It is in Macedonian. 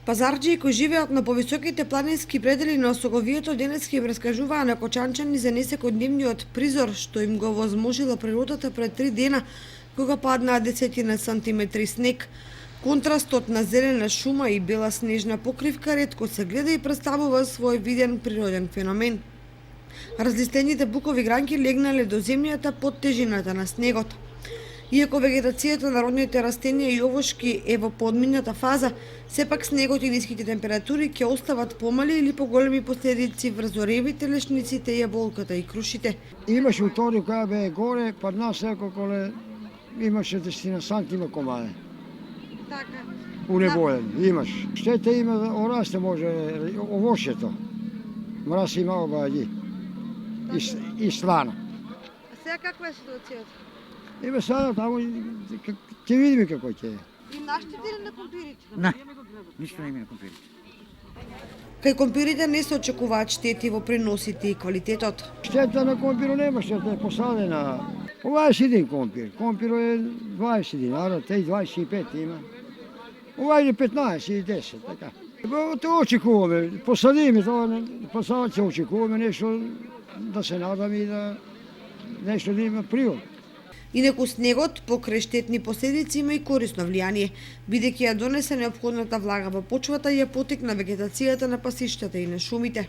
Пазарџии кои живеат на повисоките планински предели на Осоговието денес ги раскажуваа на кочанчани за несекојдневниот призор што им го возможила природата пред 3 дена, кога паднаа десетина сантиметри снег. Контрастот на зелена шума и бела снежна покривка ретко се гледа и представува свој виден природен феномен. Разлистените букови гранки легнале до земјата под тежината на снегот. Иако вегетацијата на родните растенија и овошки е во подмината фаза, сепак снегот и ниските температури ќе остават помали или поголеми последици врз оревите, лешниците, јаболката и крушите. Имаше утори која бе горе, па нас неколку имаше 10 сантима комаде. Така. Унебоен, имаш. Штета има, орасте може овошето. Мраз има обаѓи. И слана. А сега каква е ситуацијата? Еве сега таму ќе видиме како ќе е. И наштите ли на компирите? Не, ништо не има на компирите. Кај компирите не се очекуваат штети во приносите и квалитетот. Штета на компиру нема, штета е посадена. Ова е сидин компир. Компиру е 20 динара, те и 25 има. Ова е 15 и 10, така. Тоа очекуваме, посадиме тоа, посадат се очекуваме нешто да се надаме и да нешто да има приход. Инаку снегот покрај штетни последици има и корисно влијание, бидејќи ја донесе неопходната влага во почвата и ја поттикна вегетацијата на пасиштата и на шумите.